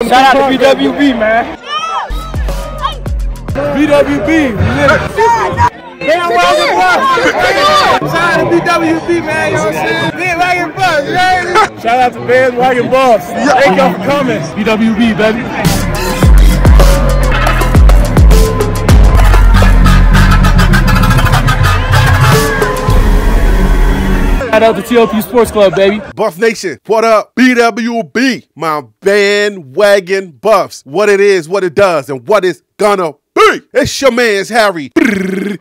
Shout out to BWB, man. BWB, Shout out to BWB, man. You know what I'm saying? Bandwagon Buffs, right? Shout out to Bandwagon Buffs. Thank y'all for coming. BWB, baby. Shout out to TLP Sports Club, baby. Buff Nation, what up? BWB, my Bandwagon Buffs. What it is, what it does, and what it's gonna be. It's your man's Harry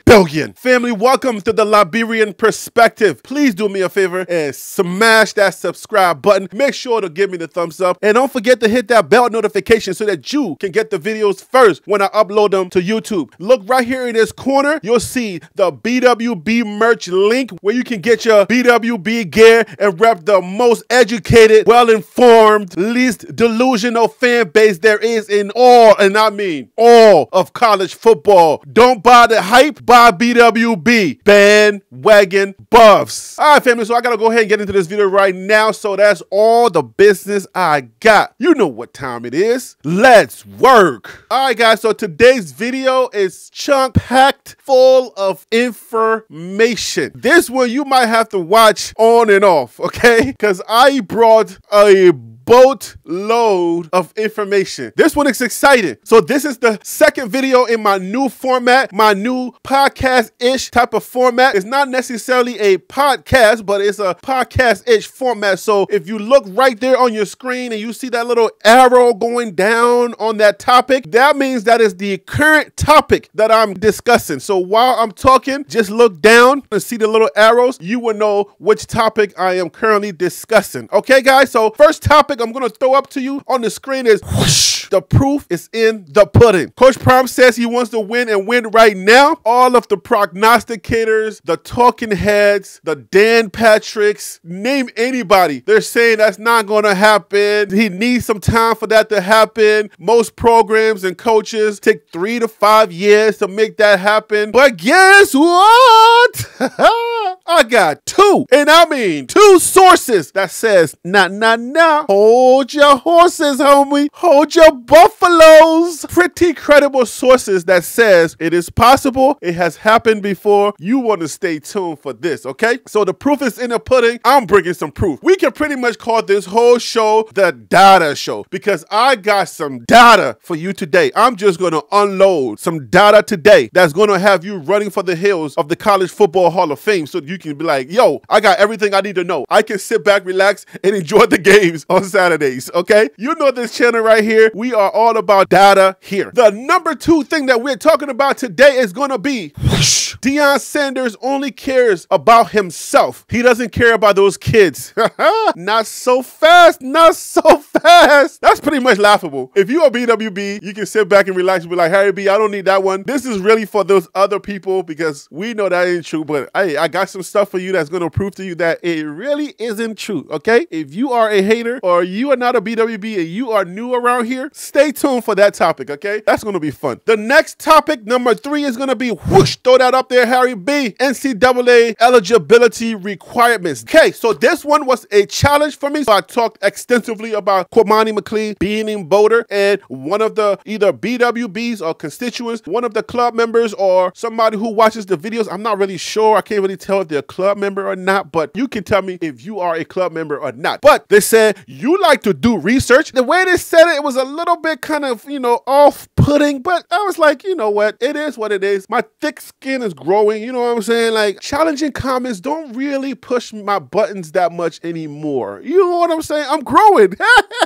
Billion. Family, welcome to the Liberian Perspective. Please do me a favor and smash that subscribe button. Make sure to give me the thumbs up. And don't forget to hit that bell notification so that you can get the videos first when I upload them to YouTube. Look right here in this corner. You'll see the BWB merch link where you can get your BWB gear and rep the most educated, well-informed, least delusional fan base there is in all, and I mean all of college football. Don't buy the hype, buy BWB. Bandwagon Buffs. All right, family, so I gotta go ahead and get into this video right now. So that's all the business I got. You know what time it is. Let's work. All right, guys, so today's video is chunk-packed full of information. This one you might have to watch on and off, okay? Because I brought a boatload of information. This one is exciting. So this is the second video in my new format, my new podcast-ish type of format. It's not necessarily a podcast, but it's a podcast-ish format. So if you look right there on your screen and you see that little arrow going down on that topic, that means that is the current topic that I'm discussing. So while I'm talking, just look down and see the little arrows. You will know which topic I am currently discussing. Okay, guys? So first topic I'm going to throw up to you on the screen is whoosh, the proof is in the pudding. Coach Prime says he wants to win and win right now. All of the prognosticators, the talking heads, the Dan Patricks, name anybody, they're saying that's not going to happen. He needs some time for that to happen. Most programs and coaches take 3 to 5 years to make that happen. But guess what? I got two, and I mean two sources that says, nah. Hold your horses, homie. Hold your buffaloes. Pretty credible sources that says it is possible. It has happened before. You want to stay tuned for this, okay? So the proof is in the pudding. I'm bringing some proof. We can pretty much call this whole show the data show because I got some data for you today. I'm just going to unload some data today that's going to have you running for the hills of the College Football Hall of Fame so you can be like, yo, I got everything I need to know. I can sit back, relax, and enjoy the games on Saturdays, okay? You know this channel right here. We are all about data here. The number 2 thing that we're talking about today is going to be whoosh, Deion Sanders only cares about himself. He doesn't care about those kids. Not so fast, not so fast. That's pretty much laughable. If you are BWB, you can sit back and relax and be like, Harry B, I don't need that one. This is really for those other people because we know that ain't true, but hey, I got some stuff for you that's going to prove to you that it really isn't true, okay? If you are a hater or you are not a BWB and you are new around here, stay tuned for that topic, okay? That's going to be fun. The next topic, number 3, is going to be whoosh, throw that up there, Harry B, NCAA eligibility requirements. Okay, so this one was a challenge for me. So I talked extensively about Kwamani McLean being in Boulder, and one of the either BWBs or constituents, one of the club members or somebody who watches the videos, I'm not really sure. I can't really tell if they're a club member or not, but you can tell me if you are a club member or not. But they said you like to do research. The way they said it, it was a little bit kind of, you know, off-putting, but I was like, you know what? It is what it is. My thick skin is growing. You know what I'm saying? Like, challenging comments don't really push my buttons that much anymore. You know what I'm saying? I'm growing.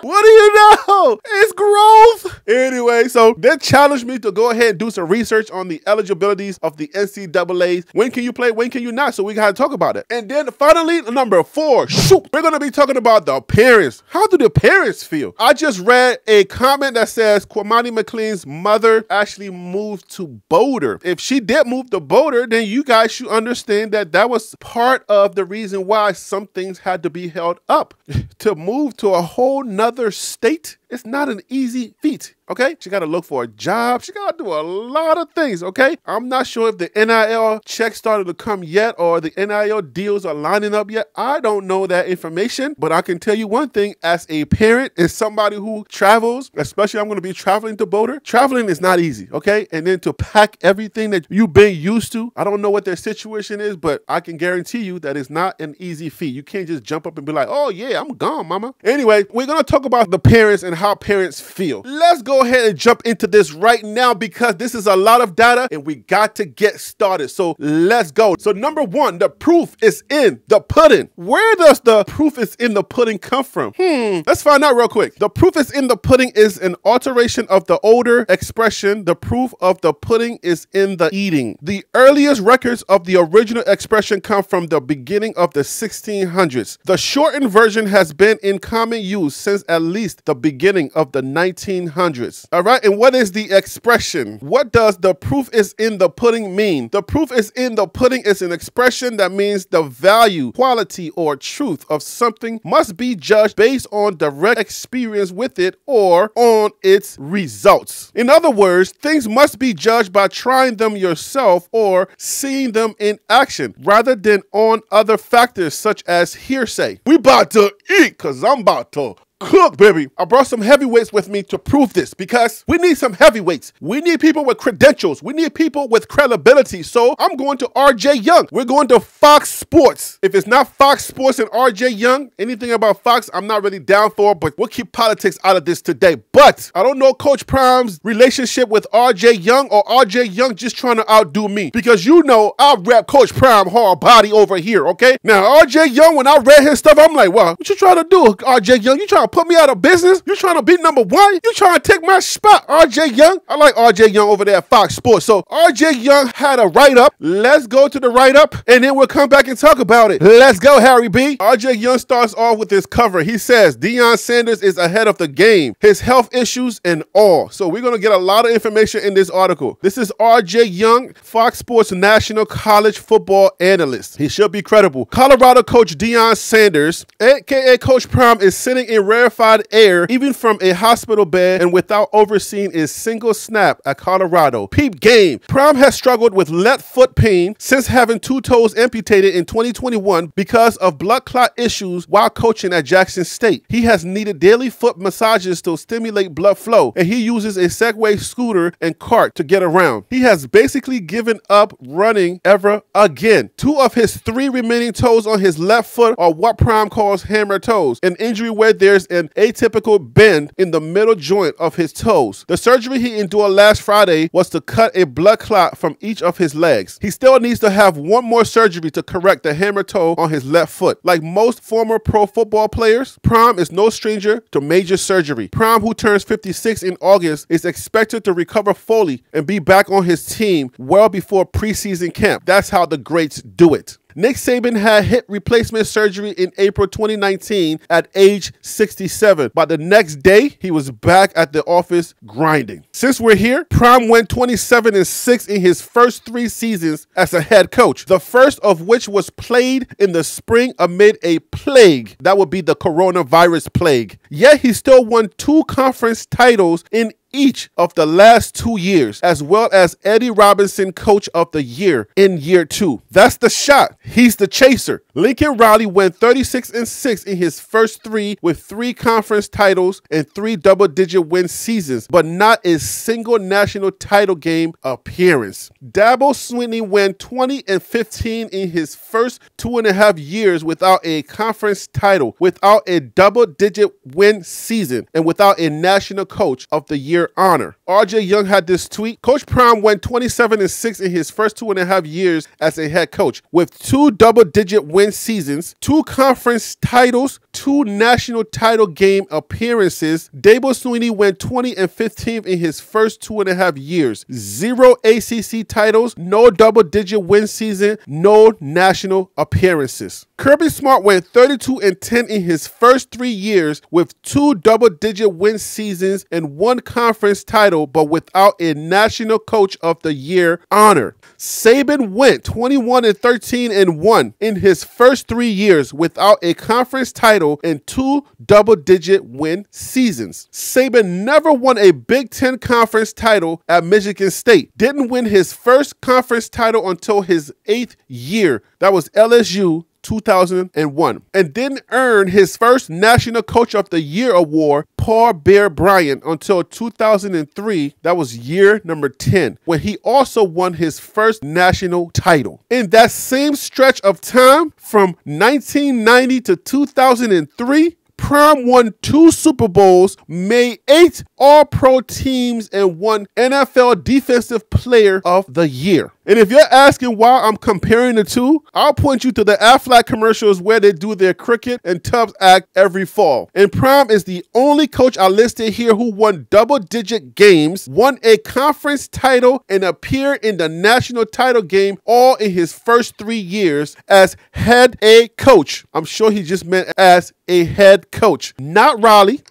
What do you know? It's growth. Anyway, so they challenged me to go ahead and do some research on the eligibilities of the NCAAs. When can you play? When can you not? So we got to talk about it. And then finally, number 4, shoot, we're going to be talking about the parents. How do the parents feel? I just read a comment that says Kwamani McLean's mother actually moved to Boulder. If she did move to Boulder, then you guys should understand that that was part of the reason why some things had to be held up. To move to a whole nother state, it's not an easy feat. okay? She got to look for a job. She got to do a lot of things, okay? I'm not sure if the NIL check started to come yet or the NIL deals are lining up yet. I don't know that information, but I can tell you one thing. As a parent and somebody who travels, especially I'm going to be traveling to Boulder, traveling is not easy, okay? And then to pack everything that you've been used to, I don't know what their situation is, but I can guarantee you that it's not an easy feat. You can't just jump up and be like, oh yeah, I'm gone, mama. Anyway, we're going to talk about the parents and how parents feel. Let's go ahead and jump into this right now because this is a lot of data and we got to get started. So let's go. So number one, the proof is in the pudding. Where does the proof is in the pudding come from? Let's find out real quick. The proof is in the pudding is an alteration of the older expression. The proof of the pudding is in the eating. The earliest records of the original expression come from the beginning of the 1600s. The shortened version has been in common use since at least the beginning of the 1900s. All right, and what is the expression? What does the proof is in the pudding mean? The proof is in the pudding is an expression that means the value, quality, or truth of something must be judged based on direct experience with it or on its results. In other words, things must be judged by trying them yourself or seeing them in action rather than on other factors such as hearsay. We about to eat because I'm about to cook, baby. I brought some heavyweights with me to prove this because we need some heavyweights. We need people with credentials. We need people with credibility. So I'm going to RJ Young. We're going to Fox Sports. If it's not Fox Sports and RJ Young, anything about Fox, I'm not really down for, but we'll keep politics out of this today. But I don't know Coach Prime's relationship with RJ Young or RJ Young just trying to outdo me because you know I rep Coach Prime hard body over here, okay? Now, RJ Young, when I read his stuff, I'm like, well, what you trying to do, RJ Young? You trying to put me out of business? You trying to be number one? You trying to take my spot, RJ Young? I like RJ Young over there at Fox Sports. So RJ Young had a write-up. Let's go to the write-up and then we'll come back and talk about it. Let's go, Harry B. RJ Young starts off with his cover. He says, Deion Sanders is ahead of the game, his health issues and all. So we're going to get a lot of information in this article. This is RJ Young, Fox Sports National College Football Analyst. He should be credible. Colorado coach Deion Sanders, aka Coach Prime, is sitting in rarefied air, even from a hospital bed and without overseeing a single snap at Colorado. Peep game. Prime has struggled with left foot pain since having 2 toes amputated in 2021 because of blood clot issues while coaching at Jackson State. He has needed daily foot massages to stimulate blood flow, and he uses a Segway scooter and cart to get around. He has basically given up running ever again. 2 of his 3 remaining toes on his left foot are what Prime calls hammer toes, an injury where there's an atypical bend in the middle joint of his toes. The surgery he endured last Friday was to cut a blood clot from each of his legs. He still needs to have 1 more surgery to correct the hammer toe on his left foot. Like most former pro football players, Prime is no stranger to major surgery. Prime, who turns 56 in August, is expected to recover fully and be back on his team well before preseason camp. That's how the greats do it. Nick Saban had hip replacement surgery in April 2019 at age 67. By the next day, he was back at the office grinding. Since we're here, Prime went 27-6 in his first 3 seasons as a head coach, the first of which was played in the spring amid a plague. That would be the coronavirus plague. Yet he still won 2 conference titles in each of the last 2 years, as well as Eddie Robinson Coach of the Year in year 2. That's the shot. He's the chaser. Lincoln Riley went 36-6 in his first 3 with 3 conference titles and 3 double-digit win seasons, but not a single national title game appearance. Dabo Swinney went 20-15 in his first 2.5 years without a conference title, without a double-digit win season, and without a national coach of the year honor. RJ Young had this tweet. Coach Prime went 27-6 in his first 2.5 years as a head coach with 2 double-digit win seasons, 2 conference titles, 2 national title game appearances. Dabo Swinney went 20-15 in his first 2.5 years. 0 ACC titles, no double-digit win season, no national appearances. Kirby Smart went 32-10 in his first 3 years with 2 double-digit win seasons and 1 conference title title, but without a National Coach of the Year honor. Saban went 21-13-1 in his first 3 years without a conference title and 2 double-digit win seasons. Saban never won a Big Ten conference title at Michigan State. Didn't win his first conference title until his 8th year. That was LSU 2001, and didn't earn his first National Coach of the Year award, Paul Bear Bryant, until 2003. That was year number 10, when he also won his first national title. In that same stretch of time, from 1990 to 2003, Prime won 2 Super Bowls, made 8 All-Pro teams, and won NFL Defensive Player of the Year. And if you're asking why I'm comparing the two, I'll point you to the Aflac commercials where they do their cricket and Tubbs act every fall. And Prime is the only coach I listed here who won double-digit games, won a conference title, and appeared in the national title game all in his first 3 years as head a coach. I'm sure he just meant as a head coach. Not Raleigh,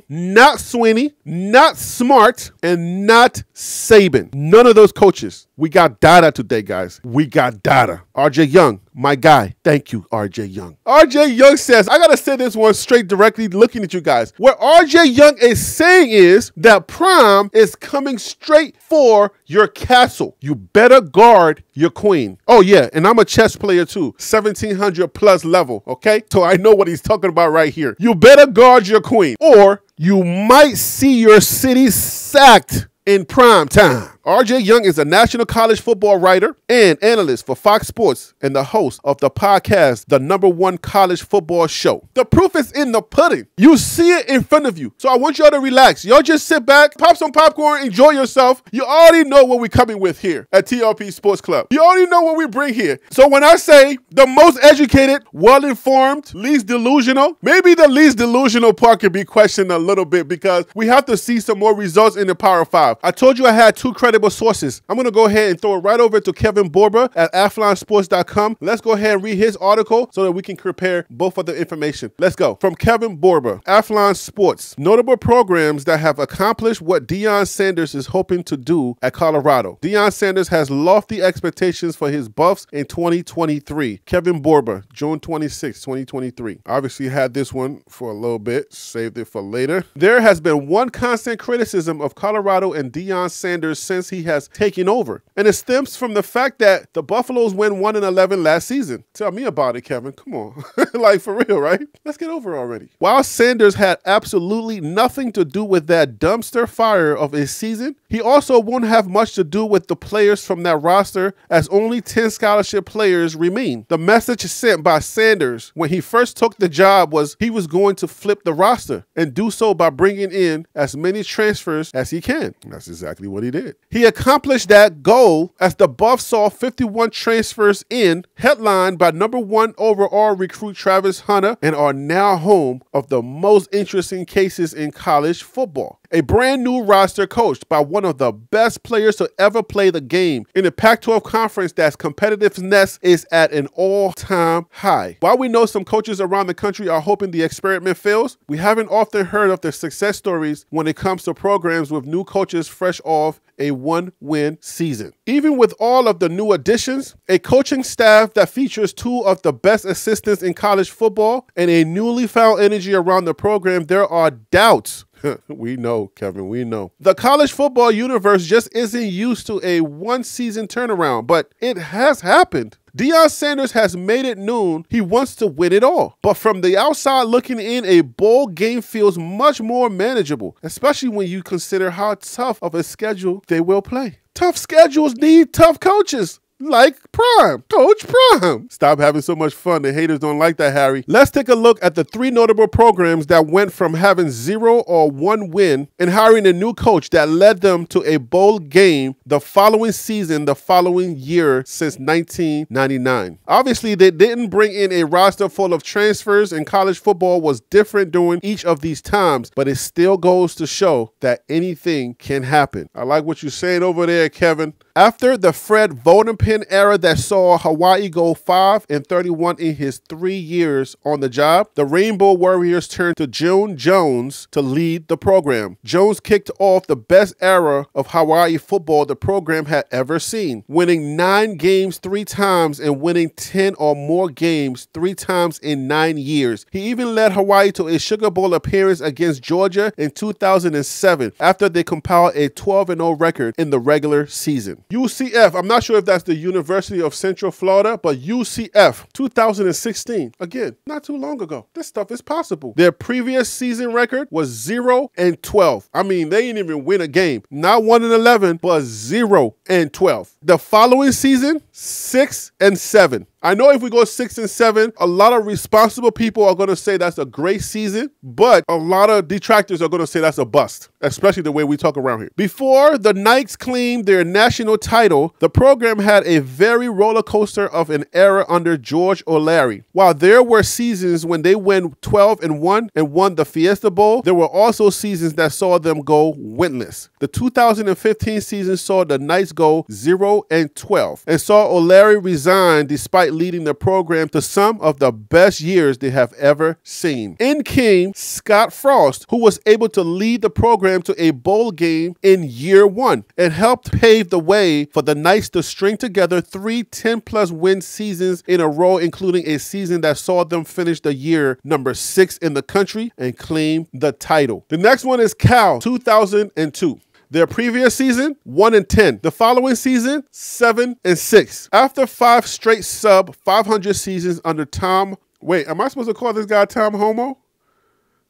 not Sweeney, not Smart, and not Saban. None of those coaches. We got data today, guys. We got data. RJ Young, my guy. Thank you, RJ Young. RJ Young says, I got to say this one straight directly looking at you guys. What RJ Young is saying is that Prime is coming straight for your castle. You better guard your queen. Oh, yeah, and I'm a chess player too. 1700 plus level, okay? So I know what he's talking about right here. You better guard your queen, or you might see your city sacked in prime time. RJ Young is a national college football writer and analyst for Fox Sports and the host of the podcast, The #1 College Football Show. The proof is in the pudding. You see it in front of you. So I want y'all to relax. Y'all just sit back, pop some popcorn, enjoy yourself. You already know what we're coming with here at TLP Sports Club. You already know what we bring here. So when I say the most educated, well-informed, least delusional, maybe the least delusional part can be questioned a little bit because we have to see some more results in the Power 5. I told you I had 2 credible sources. I'm going to go ahead and throw it right over to Kevin Borba at AthlonSports.com. Let's go ahead and read his article so that we can compare both of the information. Let's go. From Kevin Borba, Athlon Sports. Notable programs that have accomplished what Deion Sanders is hoping to do at Colorado. Deion Sanders has lofty expectations for his Buffs in 2023. Kevin Borba, June 26, 2023. Obviously had this one for a little bit. Saved it for later. There has been one constant criticism of Colorado and Deion Sanders since he has taken over, and it stems from the fact that the Buffaloes went 1-11 last season. Tell me about it, Kevin. Come on. Like, for real, right? Let's get over it already. While Sanders had absolutely nothing to do with that dumpster fire of a season, he also won't have much to do with the players from that roster, as only 10 scholarship players remain. The message sent by Sanders when he first took the job was he was going to flip the roster and do so by bringing in as many transfers as he can. That's exactly what he did. He accomplished that goal as the Buffs saw 51 transfers in, headlined by #1 overall recruit Travis Hunter, and are now home of the most interesting cases in college football. A brand new roster coached by one of the best players to ever play the game in the Pac-12 conference that's competitiveness is at an all-time high. While we know some coaches around the country are hoping the experiment fails, we haven't often heard of the success stories when it comes to programs with new coaches fresh off a 1-win season. Even with all of the new additions, a coaching staff that features 2 of the best assistants in college football, and a newly found energy around the program, there are doubts. We know, Kevin, we know. The college football universe just isn't used to a 1-season turnaround, but it has happened. Deion Sanders has made it known he wants to win it all. But from the outside looking in, a bowl game feels much more manageable, especially when you consider how tough of a schedule they will play. Tough schedules need tough coaches. Like Prime. Coach Prime. Stop having so much fun. The haters don't like that, Harry. Let's take a look at the 3 notable programs that went from having 0 or 1 win and hiring a new coach that led them to a bowl game the following season, the following year since 1999. Obviously, they didn't bring in a roster full of transfers, and college football was different during each of these times, but it still goes to show that anything can happen. I like what you're saying over there, Kevin. After the Fred Vollenpin era that saw Hawaii go 5-31 in his 3 years on the job, the Rainbow Warriors turned to June Jones to lead the program. Jones kicked off the best era of Hawaii football the program had ever seen, winning 9 games 3 times and winning 10 or more games 3 times in 9 years. He even led Hawaii to a Sugar Bowl appearance against Georgia in 2007 after they compiled a 12-0 record in the regular season. UCF, I'm not sure if that's the University of Central Florida, but UCF 2016, again, not too long ago. This stuff is possible. Their previous season record was 0-12. I mean, they didn't even win a game. Not 1-11, but 0-12. The following season, 6-7. I know if we go 6-7, a lot of responsible people are going to say that's a great season, but a lot of detractors are going to say that's a bust, especially the way we talk around here. Before the Knights claimed their national title, the program had a very roller coaster of an era under George O'Leary. While there were seasons when they went 12-1 and won the Fiesta Bowl, there were also seasons that saw them go winless. The 2015 season saw the Knights go 0-12 and saw O'Leary resign despite leading the program to some of the best years they have ever seen. In came Scott Frost, who was able to lead the program to a bowl game in year 1 and helped pave the way for the Knights to string together 3 10-plus win seasons in a row, including a season that saw them finish the year number 6 in the country and claim the title. The next one is Cal, 2002. Their previous season, 1-10. The following season, 7-6. After 5 straight sub 500 seasons under Tom. Wait, am I supposed to call this guy Tom Homo?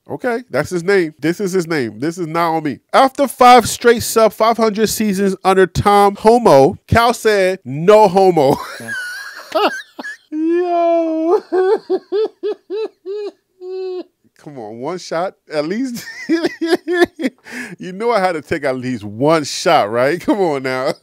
Okay, that's his name. This is his name. This is not on me. After 5 straight sub 500 seasons under Tom Homo, Cal said, no homo. Yo. Come on, 1 shot at least. You know I had to take at least 1 shot, right? Come on now.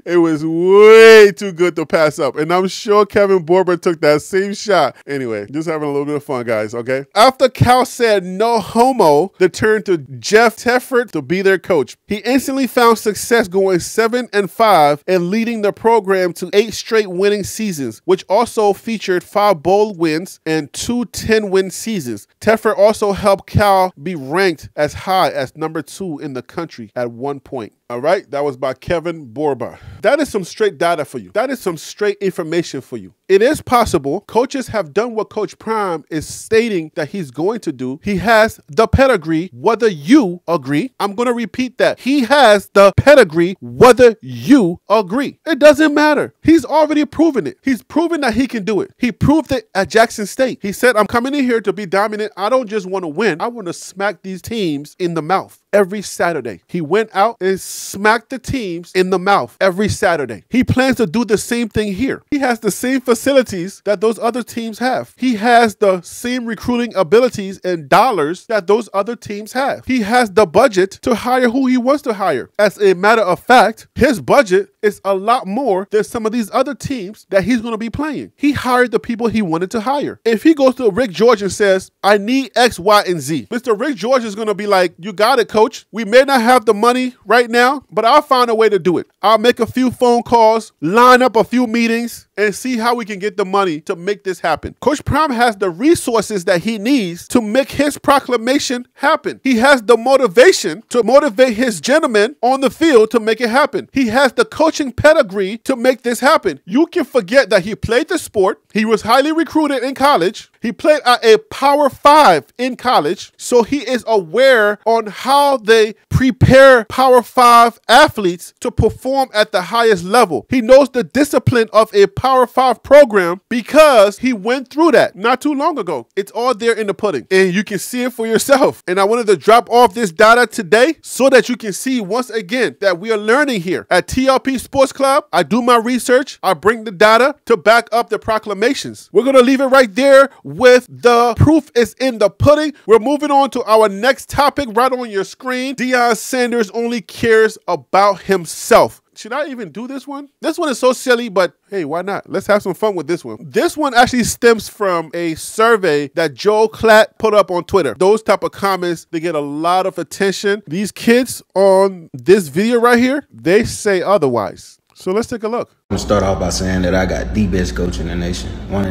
It was way too good to pass up. And I'm sure Kevin Borber took that same shot. Anyway, just having a little bit of fun, guys, okay? After Cal said no homo, they turned to Jeff Tefford to be their coach. He instantly found success going 7-5 and leading the program to 8 straight winning seasons, which also featured 5 bowl wins and 2 10-win seasons. Tefford also helped Cal be ranked as high as number 2 in the country at one point. All right, that was by Kevin Borba. That is some straight data for you. That is some straight information for you. It is possible. Coaches have done what Coach Prime is stating that he's going to do. He has the pedigree, whether you agree. I'm going to repeat that. He has the pedigree, whether you agree. It doesn't matter. He's already proven it. He's proven that he can do it. He proved it at Jackson State. He said, I'm coming in here to be dominant. I don't just want to win. I want to smack these teams in the mouth every Saturday. He went out and smacked the teams in the mouth every Saturday. He plans to do the same thing here. He has the same facilities that those other teams have. He has the same recruiting abilities and dollars that those other teams have. He has the budget to hire who he wants to hire. As a matter of fact, his budget is a lot more than some of these other teams that he's going to be playing. He hired the people he wanted to hire. If he goes to Rick George and says, I need X, Y, and Z, Mr. Rick George is going to be like, you got it, coach. We may not have the money right now, but I'll find a way to do it. I'll make a few phone calls, line up a few meetings, and see how we can get the money to make this happen. Coach Prime has the resources that he needs to make his proclamation happen. He has the motivation to motivate his gentlemen on the field to make it happen. He has the coaching pedigree to make this happen. You can forget that he played the sport. He was highly recruited in college. He played at a Power 5 in college, so he is aware on how they prepare Power 5 athletes to perform at the highest level. He knows the discipline of a Power 5 program because he went through that not too long ago. It's all there in the pudding, and you can see it for yourself. And I wanted to drop off this data today so that you can see once again that we are learning here. At TLP Sports Club, I do my research. I bring the data to back up the proclamations. We're going to leave it right there with the proof is in the pudding. We're moving on to our next topic right on your screen. Deion Sanders only cares about himself. should I even do this one? This one is so silly, but hey, why not? Let's have some fun with this one. This one actually stems from a survey that Joe Klatt put up on Twitter. Those type of comments, they get a lot of attention. These kids on this video right here, they say otherwise. So let's take a look. I'm gonna start off by saying that I got the best coach in the nation. One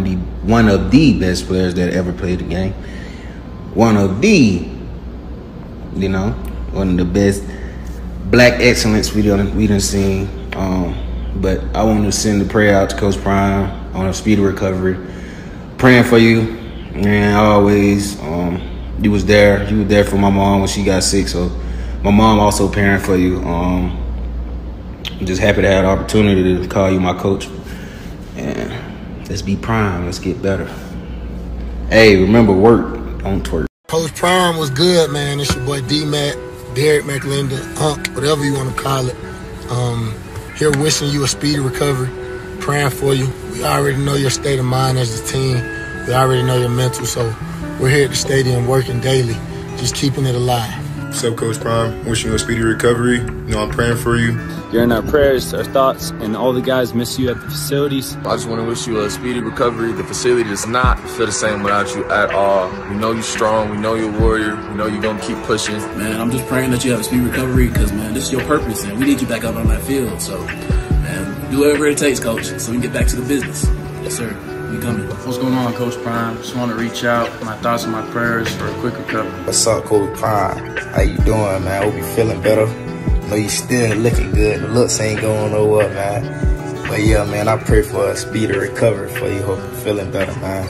of the best players that ever played the game. One of the best black excellence we done seen. But I want to send a prayer out to Coach Prime on a speedy recovery. Praying for you, and always you was there. You were there for my mom when she got sick. So my mom also praying for you. I'm just happy to have the opportunity to call you my coach. And let's be Prime. Let's get better. Hey, remember, work, don't twerk. Coach Prime was good, man. It's your boy D-Mac, Derek McLendon, Unc, whatever you want to call it. Here wishing you a speedy recovery, praying for you. We already know your state of mind as a team. We already know your mental, so we're here at the stadium working daily, just keeping it alive. What's up, Coach Prime? Wishing you a speedy recovery. You know, I'm praying for you. You're in our prayers, our thoughts, and all the guys miss you at the facilities. I just want to wish you a speedy recovery. The facility does not feel the same without you at all. We know you're strong. We know you're a warrior. We know you're going to keep pushing. Man, I'm just praying that you have a speedy recovery because, man, this is your purpose, and we need you back out on that field. So, man, do whatever it takes, Coach, so we can get back to the business. Yes, sir. We coming. What's going on, Coach Prime? Just want to reach out. My thoughts and my prayers for a quick recovery. What's up, Coach Prime? How you doing, man? I hope you feeling better. I know you still looking good. The looks ain't going nowhere, man. But yeah, man, I pray for a speedy recovery for you. Hope you're feeling better, man.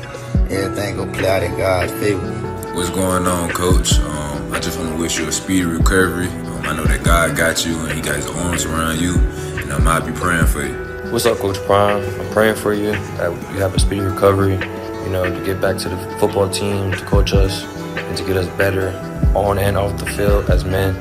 Everything will play out in God's favor. What's going on, Coach? I just want to wish you a speedy recovery. I know that God got you and He got His arms around you, and I'll be praying for you. What's up, Coach Prime? I'm praying for you that you have a speedy recovery, you know, to get back to the football team, to coach us, and to get us better on and off the field as men.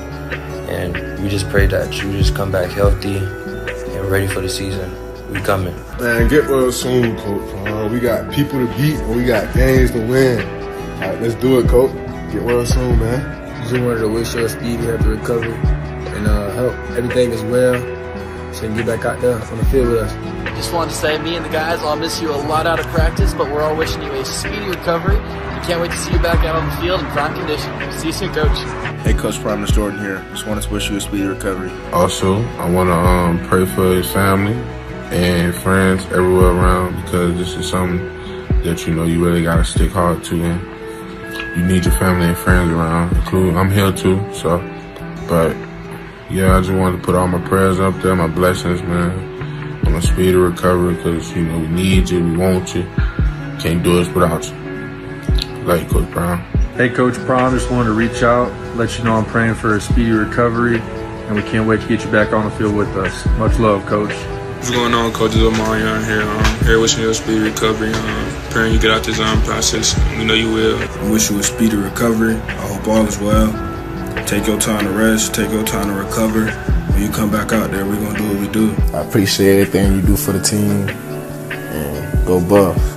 And we just pray that you just come back healthy and ready for the season. We coming. Man, get well soon, Coach. We got people to beat and we got games to win. All right, let's do it, Coach. Get well soon, man. Just wanted to wish you a speedy recovery and hope everything is well. So you can get back out there on the field with us. Just wanted to say, me and the guys all miss you a lot out of practice, but we're all wishing you a speedy recovery. We can't wait to see you back out on the field in prime condition. See you soon, Coach. Hey, Coach Prime, it's Jordan here. Just wanted to wish you a speedy recovery. Also, I want to pray for his family and friends everywhere around, because this is something that, you know, you really got to stick hard to. And you need your family and friends around, including I'm here too, so, but yeah, I just wanted to put all my prayers up there, my blessings, man, on a speedy recovery, because, you know, we need you, we want you. Can't do this without you. Love you, Coach Brown. Hey, Coach Prime, just wanted to reach out, let you know I'm praying for a speedy recovery, and we can't wait to get you back on the field with us. Much love, Coach. What's going on, Coach Omarion here? Here wishing you a speedy recovery. Praying you get out this process. We know you will. I wish you a speedy recovery. I hope all is well. Take your time to rest, take your time to recover. When you come back out there, we're going to do what we do. I appreciate everything you do for the team, and go Buffs.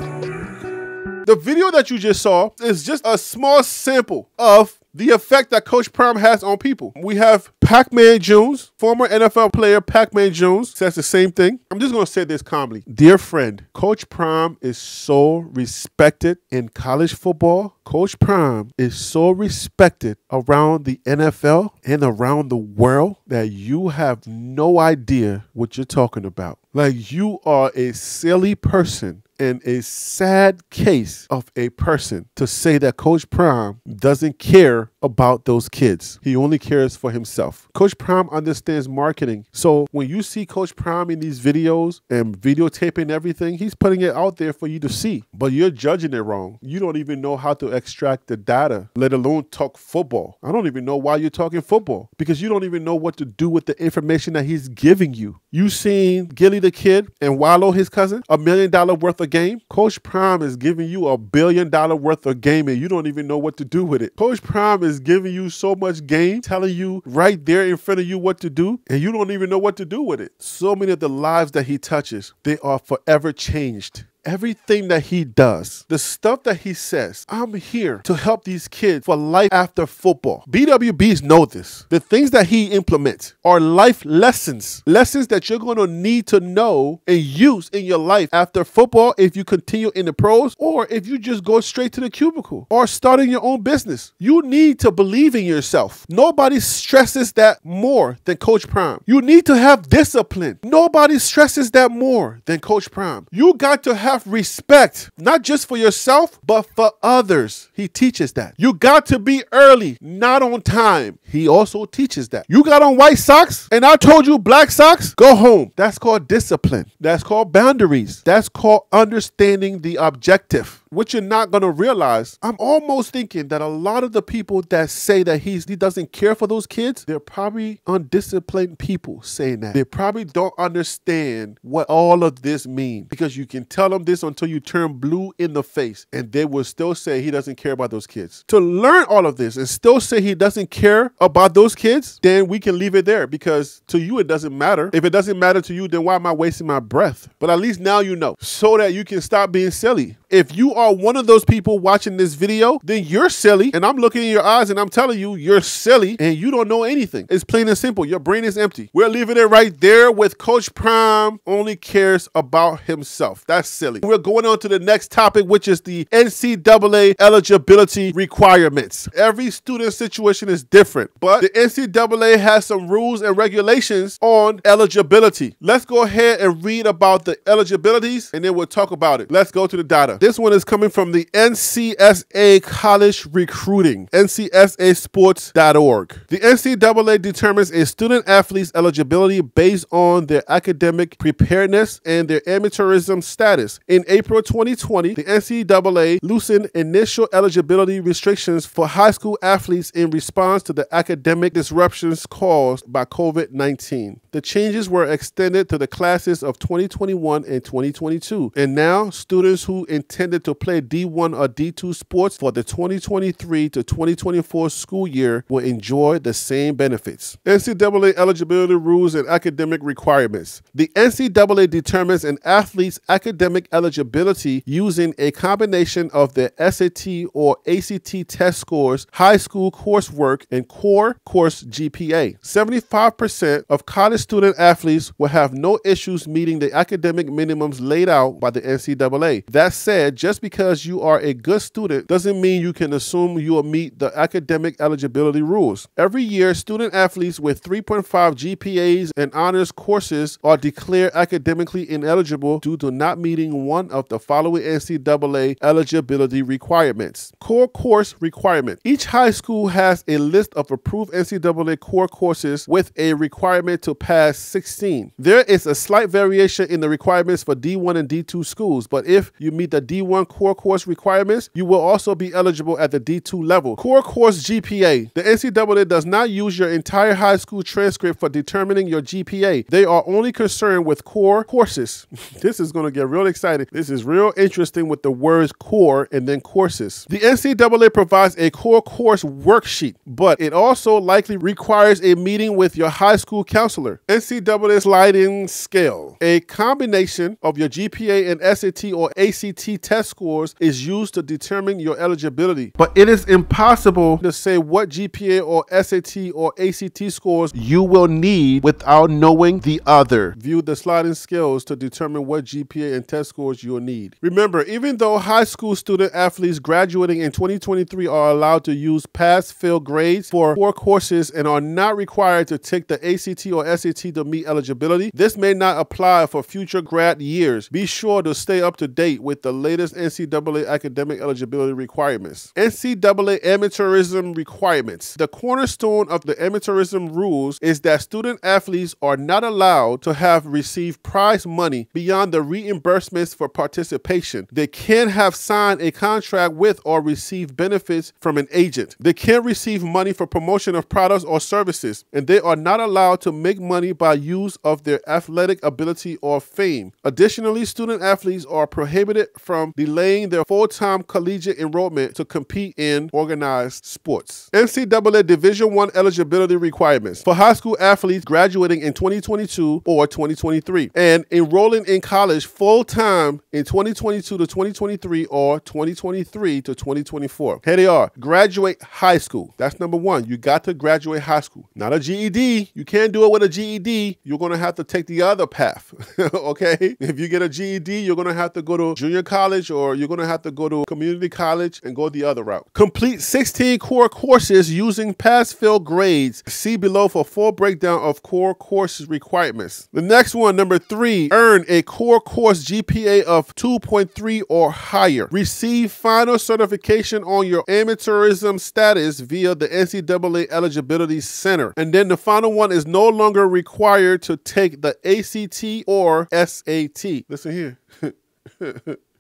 The video that you just saw is just a small sample of the effect that Coach Prime has on people. We have Pac-Man Jones, former NFL player Pac-Man Jones, says the same thing. I'm just going to say this calmly. Dear friend, Coach Prime is so respected in college football. Coach Prime is so respected around the NFL and around the world that you have no idea what you're talking about. Like, you are a silly person and a sad case of a person to say that Coach Prime doesn't care about those kids. He only cares for himself. Coach Prime understands marketing. So when you see Coach Prime in these videos and videotaping everything, he's putting it out there for you to see. But you're judging it wrong. You don't even know how to extract the data, let alone talk football. I don't even know why you're talking football, because you don't even know what to do with the information that he's giving you. You seen Gilly the Kid and Wallow, his cousin, $1 million worth of game? Coach Prime is giving you $1 billion worth of game and you don't even know what to do with it. Coach Prime is giving you so much game, telling you right there in front of you what to do, and you don't even know what to do with it. So many of the lives that he touches, they are forever changed. everything that he does, the stuff that he says, I'm here to help these kids for life after football. BWBs know this. The things that he implements are life lessons that you're going to need to know and use in your life after football if you continue in the pros, or if you just go straight to the cubicle or starting your own business. You need to believe in yourself. Nobody stresses that more than Coach Prime. You need to have discipline. Nobody stresses that more than Coach Prime. You got to have respect, not just for yourself, but for others. He teaches that. You got to be early, not on time. He also teaches that. You got on white socks and I told you black socks, go home. That's called discipline. That's called boundaries. That's called understanding the objective. What you're not going to realize, I'm almost thinking that a lot of the people that say that he doesn't care for those kids, they're probably undisciplined people saying that. They probably don't understand what all of this means, because you can tell them this until you turn blue in the face and they will still say he doesn't care about those kids. To learn all of this and still say he doesn't care about those kids, then we can leave it there, because to you it doesn't matter. If it doesn't matter to you, then why am I wasting my breath? But at least now you know, so that you can stop being silly. If you are one of those people watching this video, then you're silly, and I'm looking in your eyes and I'm telling you you're silly and you don't know anything. It's plain and simple. Your brain is empty. We're leaving it right there with Coach Prime only cares about himself. That's silly. We're going on to the next topic, which is the NCAA eligibility requirements. Every student situation is different, but the NCAA has some rules and regulations on eligibility. Let's go ahead and read about the eligibilities and then we'll talk about it. Let's go to the data. This one is coming from the NCSA College Recruiting, ncsasports.org. The NCAA determines a student athlete's eligibility based on their academic preparedness and their amateurism status. In April 2020, the NCAA loosened initial eligibility restrictions for high school athletes in response to the academic disruptions caused by COVID-19. The changes were extended to the classes of 2021 and 2022, and now students who intended to play D1 or D2 sports for the 2023 to 2024 school year will enjoy the same benefits. NCAA eligibility rules and academic requirements. The NCAA determines an athlete's academic eligibility using a combination of their SAT or ACT test scores, high school coursework, and core course GPA. 75% of college student athletes will have no issues meeting the academic minimums laid out by the NCAA. That said, just because you are a good student doesn't mean you can assume you will meet the academic eligibility rules. Every year, student athletes with 3.5 GPAs and honors courses are declared academically ineligible due to not meeting one of the following NCAA eligibility requirements. Core course requirement. Each high school has a list of approved NCAA core courses with a requirement to pass 16. There is a slight variation in the requirements for D1 and D2 schools, but if you meet the D1 core course requirements, you will also be eligible at the D2 level. Core course GPA. The NCAA does not use your entire high school transcript for determining your GPA. They are only concerned with core courses. This is going to get real exciting. This is real interesting with the words core and then courses. The NCAA provides a core course worksheet, but it also likely requires a meeting with your high school counselor. NCAA sliding scale. A combination of your GPA and SAT or ACT test scores is used to determine your eligibility, but it is impossible to say what GPA or SAT or ACT scores you will need without knowing the other. View the sliding scales to determine what GPA and test scores you'll need. Remember, even though high school student athletes graduating in 2023 are allowed to use pass-fail grades for core courses and are not required to take the ACT or SAT to meet eligibility, this may not apply for future grad years. Be sure to stay up to date with the latest NCAA academic eligibility requirements. NCAA amateurism requirements. The cornerstone of the amateurism rules is that student athletes are not allowed to have received prize money beyond the reimbursements for participation. They can't have signed a contract with or received benefits from an agent. They can't receive money for promotion of products or services, and they are not allowed to make money by use of their athletic ability or fame. Additionally, student athletes are prohibited from delaying delaying their full-time collegiate enrollment to compete in organized sports. NCAA Division I eligibility requirements for high school athletes graduating in 2022 or 2023 and enrolling in college full-time in 2022 to 2023 or 2023 to 2024. Here they are. Graduate high school. That's number one. You got to graduate high school. Not a GED. You can't do it with a GED. You're going to have to take the other path. Okay? If you get a GED, you're going to have to go to junior college, or you're going to have to go to community college and go the other route. Complete 16 core courses using pass-fail grades. See below for full breakdown of core courses requirements. The next one, number 3, earn a core course GPA of 2.3 or higher. Receive final certification on your amateurism status via the NCAA Eligibility Center. And then the final one is no longer required to take the ACT or SAT. Listen here.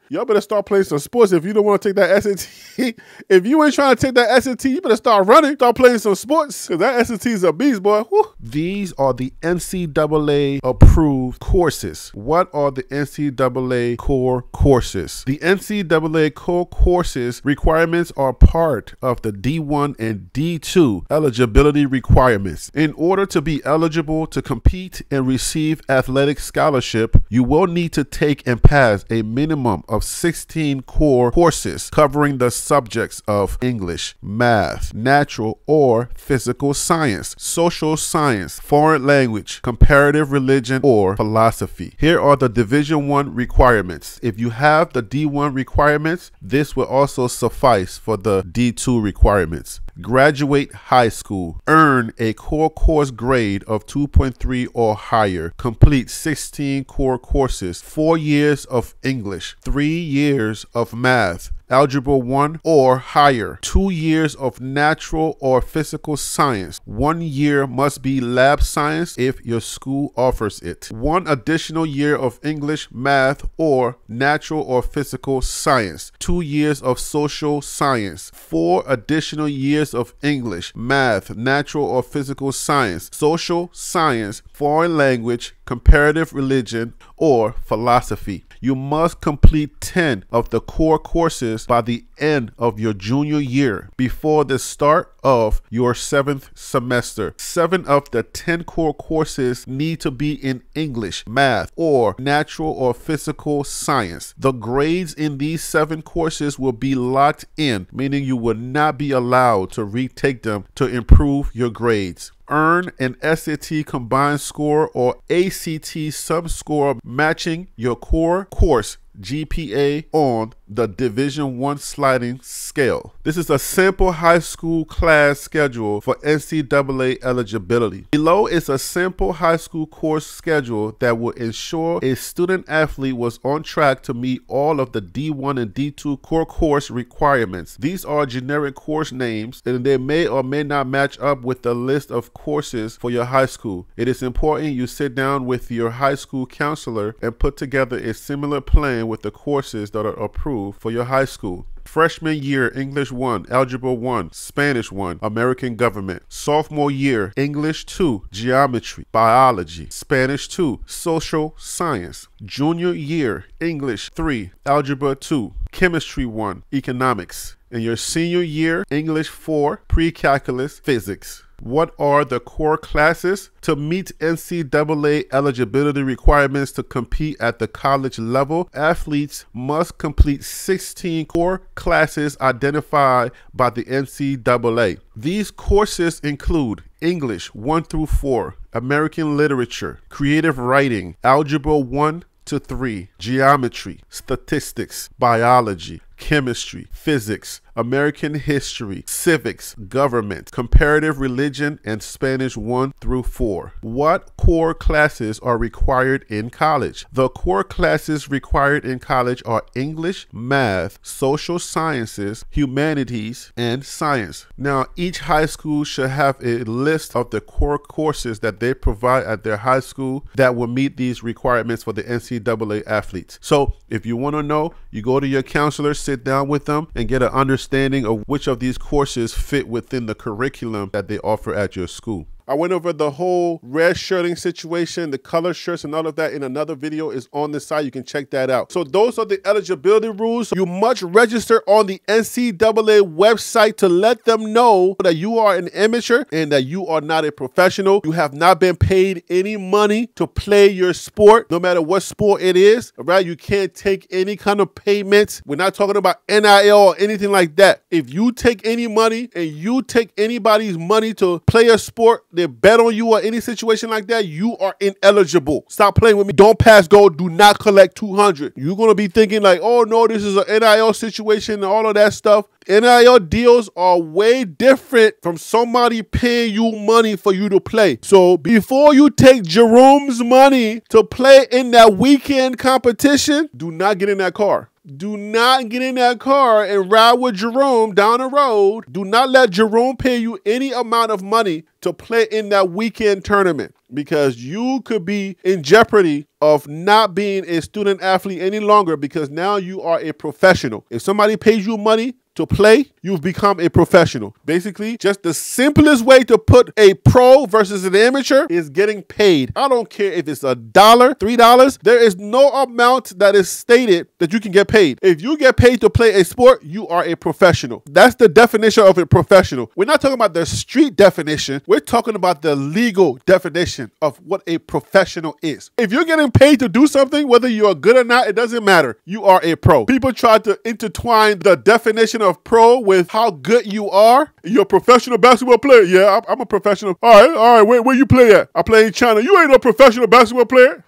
Y'all better start playing some sports if you don't want to take that SAT. If you ain't trying to take that SAT, you better start running, start playing some sports, because that SAT is a beast, boy. Woo. These are the NCAA approved courses. What are the NCAA core courses? The NCAA core courses requirements are part of the D1 and D2 eligibility requirements. In order to be eligible to compete and receive athletic scholarship, you will need to take and pass a minimum of 16 core courses covering the subjects of English, math, natural or physical science, social science, foreign language, comparative religion, or philosophy. Here are the Division I requirements. If you have the D1 requirements, this will also suffice for the D2 requirements. Graduate high school. Earn a core course grade of 2.3 or higher. Complete 16 core courses, 4 years of English, 3 years of math, Algebra 1 or higher, 2 years of natural or physical science. 1 year must be lab science if your school offers it. 1 additional year of English, math, or natural or physical science. 2 years of social science. 4 additional years of English, math, natural or physical science, social science, foreign language, comparative religion, or philosophy. You must complete 10 of the core courses by the end of your junior year before the start of your 7th semester. 7 of the 10 core courses need to be in English, math, or natural or physical science. The grades in these 7 courses will be locked in, meaning you will not be allowed to retake them to improve your grades. Earn an SAT combined score or ACT sub-score matching your core course GPA on the Division I sliding scale. This is a simple high school class schedule for NCAA eligibility. Below is a simple high school course schedule that will ensure a student athlete was on track to meet all of the D1 and D2 core course requirements. These are generic course names, and they may or may not match up with the list of courses for your high school. It is important you sit down with your high school counselor and put together a similar plan with the courses that are approved for your high school. Freshman year, English 1, Algebra 1, Spanish 1, American Government. Sophomore year, English 2, Geometry, Biology, Spanish 2, Social Science. Junior year, English 3, Algebra 2, Chemistry 1, Economics. And your senior year, English 4, Pre-Calculus, Physics. What are the core classes? To meet NCAA eligibility requirements to compete at the college level, athletes must complete 16 core classes identified by the NCAA. These courses include English 1 through 4, American Literature, Creative Writing, Algebra 1 to 3, Geometry, Statistics, Biology, Chemistry, Physics, American History, Civics, Government, Comparative Religion, and Spanish 1 through 4. What core classes are required in college? The core classes required in college are English, Math, Social Sciences, Humanities, and Science. Now, each high school should have a list of the core courses that they provide at their high school that will meet these requirements for the NCAA athletes. So, if you want to know, you go to your counselor, sit down with them, and get an understanding of which of these courses fit within the curriculum that they offer at your school. I went over the whole red shirting situation, the color shirts and all of that in another video. Is on the site. You can check that out. So those are the eligibility rules. You must register on the NCAA website to let them know that you are an amateur and that you are not a professional. You have not been paid any money to play your sport, no matter what sport it is, all right? You can't take any kind of payments. We're not talking about NIL or anything like that. If you take any money and you take anybody's money to play a sport, they bet on you or any situation like that, you are ineligible. Stop playing with me. Don't pass go. Do not collect 200. You're going to be thinking like, oh no, this is an NIL situation and all of that stuff. NIL deals are way different from somebody paying you money for you to play. So before you take Jerome's money to play in that weekend competition, do not get in that car. Do not get in that car and ride with Jerome down the road. Do not let Jerome pay you any amount of money to play in that weekend tournament, because you could be in jeopardy of not being a student athlete any longer, because now you are a professional. If somebody pays you money to play, you've become a professional. Basically, just the simplest way to put a pro versus an amateur is getting paid. I don't care if it's $1, $3. There is no amount that is stated that you can get paid. If you get paid to play a sport, you are a professional. That's the definition of a professional. We're not talking about the street definition. We're talking about the legal definition of what a professional is. If you're getting paid to do something, whether you're good or not, it doesn't matter. You are a pro. People try to intertwine the definition of pro with how good you are. You're a professional basketball player. Yeah, I'm a professional. All right. Where you play at? I play in China. You ain't no professional basketball player.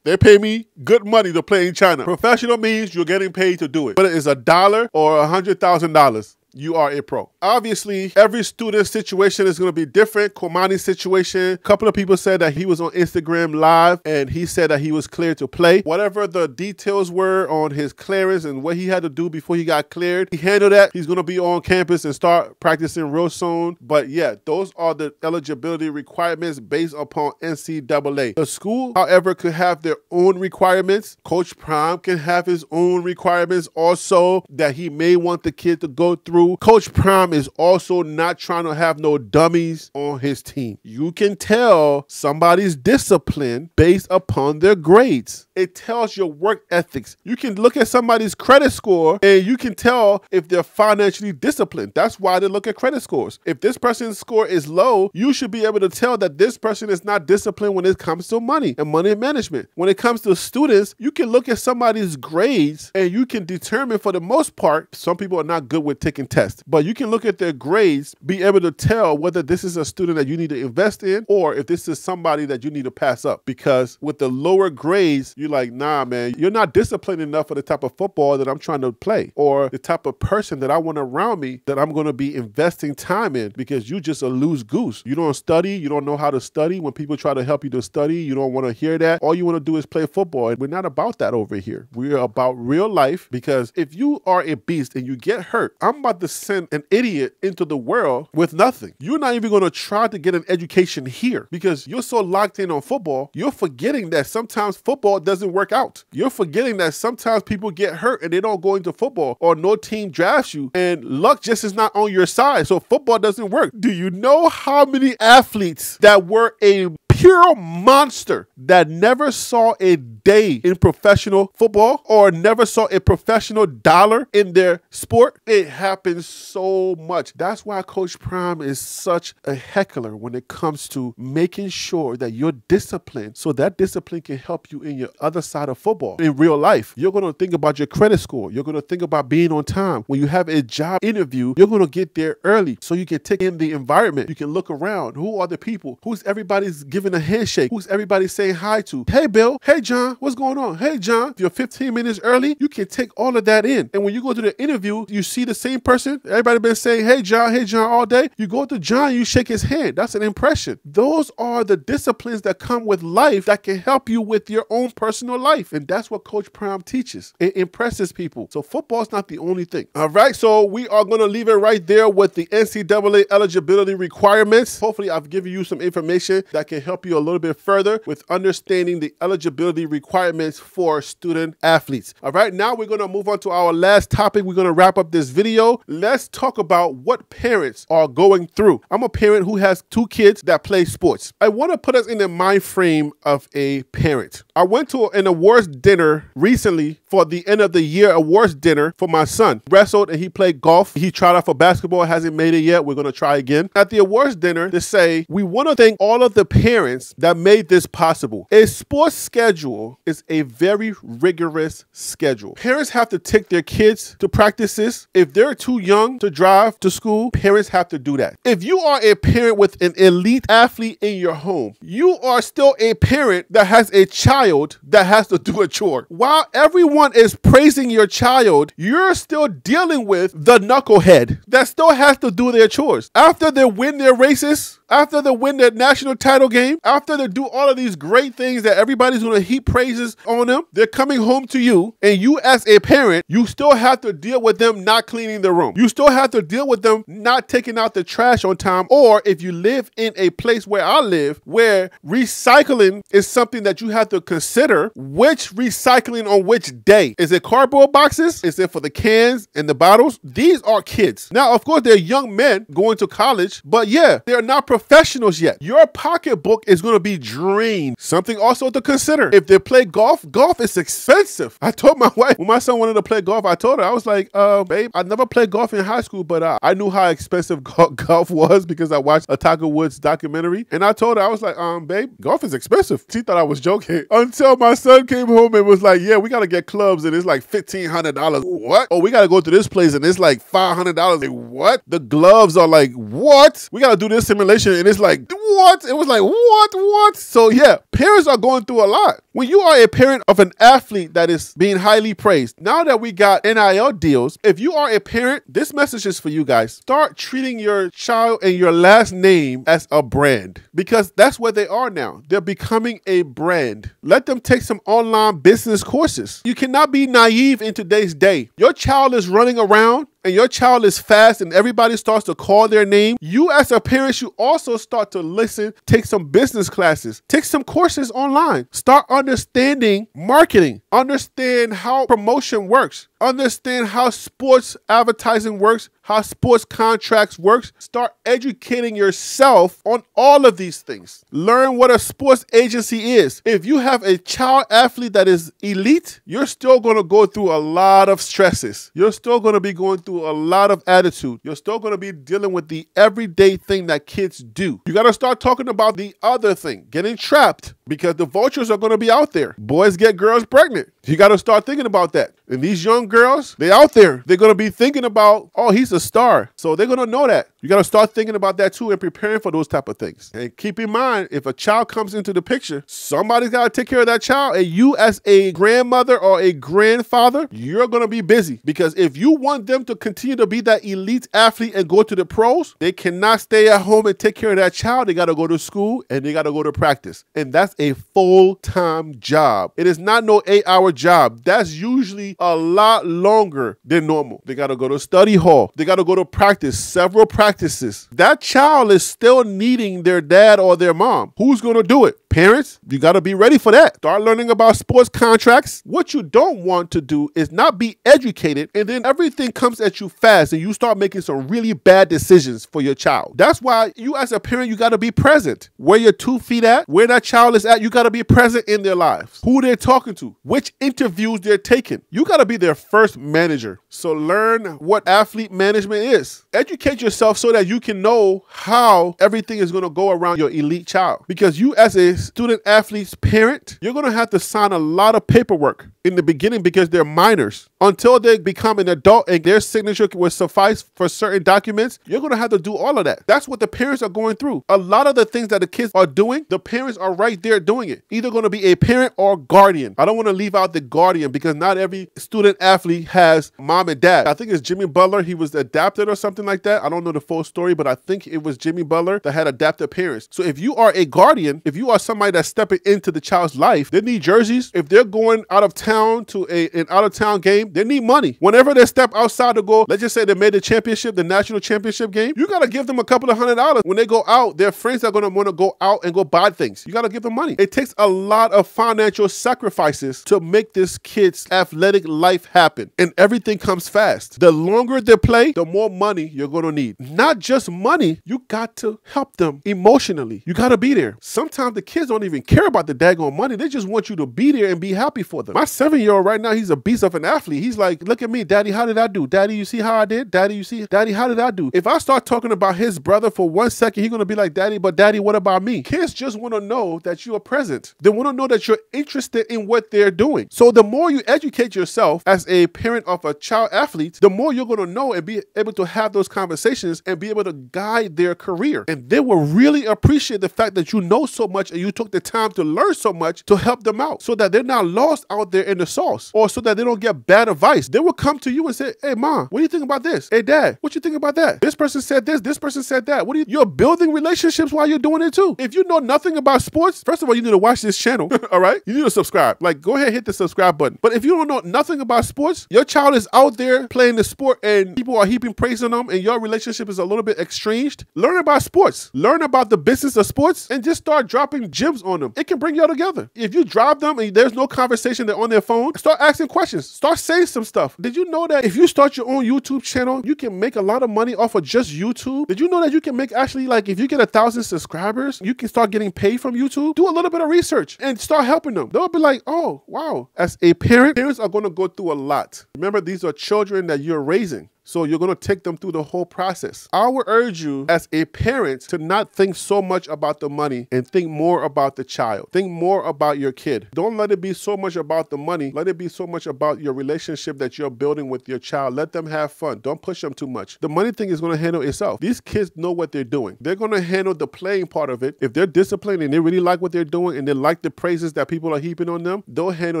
They pay me good money to play in China. Professional means you're getting paid to do it. Whether it's $1 or $100,000. You are a pro. Obviously, every student situation is going to be different. Komani's situation, a couple of people said that he was on Instagram Live and he said that he was cleared to play. Whatever the details were on his clearance and what he had to do before he got cleared, he handled that. He's going to be on campus and start practicing real soon. But yeah, those are the eligibility requirements based upon NCAA. The school, however, could have their own requirements. Coach Prime can have his own requirements also that he may want the kid to go through. Coach Prime is also not trying to have no dummies on his team. You can tell somebody's discipline based upon their grades. It tells your work ethics. You can look at somebody's credit score and you can tell if they're financially disciplined. That's why they look at credit scores. If this person's score is low, you should be able to tell that this person is not disciplined when it comes to money and money management. When it comes to students, you can look at somebody's grades and you can determine, for the most part, some people are not good with taking tests, but you can look at their grades, be able to tell whether this is a student that you need to invest in or if this is somebody that you need to pass up. Because with the lower grades, you're like, nah, man, you're not disciplined enough for the type of football that I'm trying to play or the type of person that I want around me that I'm going to be investing time in, because you just a loose goose. You don't study. You don't know how to study. When people try to help you to study, you don't want to hear that. All you want to do is play football. And we're not about that over here. We're about real life, because if you are a beast and you get hurt, I'm about to send an idiot into the world with nothing. You're not even going to try to get an education here because you're so locked in on football. You're forgetting that sometimes football doesn't work out. You're forgetting that sometimes people get hurt and they don't go into football, or no team drafts you, and luck just is not on your side. So football doesn't work. Do you know how many athletes that were a pure monster that never saw a day in professional football or never saw a professional dollar in their sport? It happens so much. That's why Coach Prime is such a heckler when it comes to making sure that you're disciplined, so that discipline can help you in your other side of football. In real life, you're going to think about your credit score. You're going to think about being on time. When you have a job interview, you're going to get there early so you can take in the environment. You can look around. Who are the people? Who's everybody's giving a handshake? Who's everybody saying hi to? Hey, Bill. Hey, John. What's going on? Hey, John. If you're 15 minutes early, you can take all of that in. And when you go to the interview, you see the same person. Everybody been saying, hey, John, all day. You go to John, you shake his hand. That's an impression. Those are the disciplines that come with life that can help you with your own personal life. And that's what Coach Prime teaches. It impresses people. So football is not the only thing. All right. So we are going to leave it right there with the NCAA eligibility requirements. Hopefully I've given you some information that can help help you a little bit further with understanding the eligibility requirements for student athletes. All right, now we're going to move on to our last topic. We're going to wrap up this video. Let's talk about what parents are going through. I'm a parent who has 2 kids that play sports. I want to put us in the mind frame of a parent. I went to an awards dinner recently for the end of the year awards dinner for my son. Wrestled and he played golf. He tried out for basketball, hasn't made it yet. We're going to try again. At the awards dinner, they say, we want to thank all of the parents that made this possible. A sports schedule is a very rigorous schedule. Parents have to take their kids to practices. If they're too young to drive to school, parents have to do that. If you are a parent with an elite athlete in your home, you are still a parent that has a child that has to do a chore. While everyone is praising your child, you're still dealing with the knucklehead that still has to do their chores. After they win their races, after they win their national title game, after they do all of these great things that everybody's going to heap praises on them, they're coming home to you, and you as a parent, you still have to deal with them not cleaning the room. You still have to deal with them not taking out the trash on time, or if you live in a place where I live, where recycling is something that you have to consider, which recycling on which day. Is it cardboard boxes? Is it for the cans and the bottles? These are kids. Now, of course, they're young men going to college, but yeah, they're not professionals yet. Your pocketbook is going to be drained. Something also to consider. If they play golf, golf is expensive. I told my wife, when my son wanted to play golf, I told her, I was like, babe, I never played golf in high school, but I knew how expensive golf was because I watched a Tiger Woods documentary. And I told her, I was like, babe, golf is expensive. She thought I was joking until my son came home and was like, yeah, we got to get clubs and it's like $1,500. What? Oh, we got to go to this place and it's like $500. Like, what? The gloves are like, what? We got to do this simulation and it's like, what? It was like, what? So yeah, parents are going through a lot. When you are a parent of an athlete that is being highly praised, now that we got NIL deals, if you are a parent, this message is for you guys. Start treating your child and your last name as a brand, because that's where they are now. They're becoming a brand. Let them take some online business courses. You cannot be naive in today's day. Your child is running around and your child is fast and everybody starts to call their name. You as a parent should also start to listen, take some business classes, take some courses online, start understanding marketing, understand how promotion works, understand how sports advertising works, how sports contracts works. Start educating yourself on all of these things. Learn what a sports agency is. If you have a child athlete that is elite, you're still going to go through a lot of stresses. You're still going to be going through a lot of attitude. You're still going to be dealing with the everyday thing that kids do. You got to start talking about the other thing, getting trapped, because the vultures are going to be out there. Boys get girls pregnant. You got to start thinking about that. And these young girls, they out there. They're going to be thinking about, oh, he's a star. So they're going to know that. You got to start thinking about that too and preparing for those type of things. And keep in mind, if a child comes into the picture, somebody's got to take care of that child. And you as a grandmother or a grandfather, you're going to be busy. Because if you want them to continue to be that elite athlete and go to the pros, they cannot stay at home and take care of that child. They got to go to school and they got to go to practice. And that's a full-time job. It is not no 8-hour job. That's usually a lot longer than normal. They got to go to study hall. They got to go to practice, several practices. That child is still needing their dad or their mom. Who's going to do it? Parents, you got to be ready for that. Start learning about sports contracts. What you don't want to do is not be educated and then everything comes at you fast and you start making some really bad decisions for your child. That's why you as a parent, you got to be present. Where your 2 feet at, where that child is at, you got to be present in their lives. Who they're talking to, which interviews they're taking. You got to be their first manager. So learn what athlete management is. Educate yourself so that you can know how everything is going to go around your elite child. Because you as a student athlete's parent, you're going to have to sign a lot of paperwork in the beginning because they're minors. Until they become an adult and their signature will suffice for certain documents, you're going to have to do all of that. That's what the parents are going through. A lot of the things that the kids are doing, the parents are right there doing it. Either going to be a parent or guardian. I don't want to leave out the guardian because not every student athlete has mom and dad. I think it's Jimmy Butler. He was adopted or something like that. I don't know the full story, but I think it was Jimmy Butler that had adopted parents. So if you are a guardian, if you are somebody that's stepping into the child's life, they need jerseys. If they're going out of town to an out-of-town game, they need money. Whenever they step outside to go, let's just say they made the championship, the national championship game, you got to give them a couple of $100. When they go out, their friends are going to want to go out and go buy things. You got to give them money. It takes a lot of financial sacrifices to make this kid's athletic life happen, and everything comes fast. The longer they play, the more money you're going to need. Not just money, you got to help them emotionally. You got to be there. Sometimes the kids don't even care about the daggone money. They just want you to be there and be happy for them. My 7-year-old right now, he's a beast of an athlete. He's like, look at me, Daddy, how did I do? Daddy, you see how I did? Daddy, you see? Daddy, how did I do? If I start talking about his brother for 1 second, he's going to be like, Daddy, but Daddy, what about me? Kids just want to know that you are present. They want to know that you're interested in what they're doing. So the more you educate yourself as a parent of a child athlete, the more you're going to know and be able to have those conversations and be able to guide their career. And they will really appreciate the fact that you know so much and you took the time to learn so much to help them out, so that they're not lost out there in the sauce, or so that they don't get bad advice. They will come to you and say, hey, Mom, what do you think about this? Hey, Dad, what you think about that? This person said this person said that. What do you're building relationships while you're doing it too. If you know nothing about sports, first of all, you need to watch this channel, all right? You need to subscribe. Like, go ahead, hit the subscribe button. But if you don't know nothing about sports, your child is out there playing the sport and people are heaping praise on them and your relationship is a little bit exchanged, learn about sports. Learn about the business of sports and just start dropping gems on them. It can bring y'all together. If you drive them and there's no conversation, they're on their phone, start asking questions. Start saying some stuff. Did you know that if you start your own YouTube channel, you can make a lot of money off of just YouTube? Did you know that you can make actually, like, if you get 1,000 subscribers, you can start getting paid from YouTube? Do a little bit of research and start helping them. They'll be like, oh, wow. As a parent, parents are going to go through a lot. Remember, these are children that you're raising. So you're going to take them through the whole process. I would urge you as a parent to not think so much about the money and think more about the child. Think more about your kid. Don't let it be so much about the money. Let it be so much about your relationship that you're building with your child. Let them have fun. Don't push them too much. The money thing is going to handle itself. These kids know what they're doing. They're going to handle the playing part of it. If they're disciplined and they really like what they're doing and they like the praises that people are heaping on them, they'll handle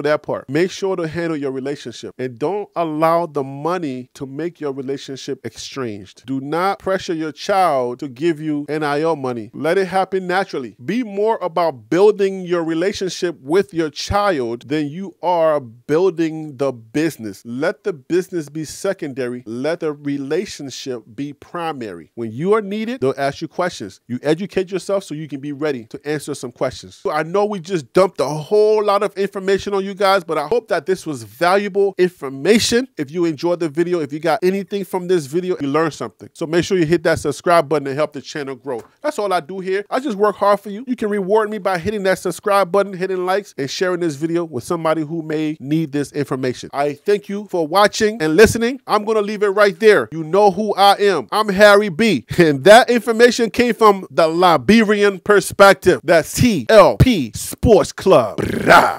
that part. Make sure to handle your relationship and don't allow the money to make your relationship exchanged. Do not pressure your child to give you NIL money. Let it happen naturally. Be more about building your relationship with your child than you are building the business. Let the business be secondary. Let the relationship be primary. When you are needed, they'll ask you questions. You educate yourself so you can be ready to answer some questions. So I know we just dumped a whole lot of information on you guys, but I hope that this was valuable information. If you enjoyed the video, if you got anything from this video, you learned something. So make sure you hit that subscribe button and help the channel grow. That's all I do here. I just work hard for you. You can reward me by hitting that subscribe button, hitting likes, and sharing this video with somebody who may need this information. I thank you for watching and listening. I'm going to leave it right there. You know who I am. I'm Harry B. And that information came from the Liberian perspective. That's TLP Sports Club. Brah.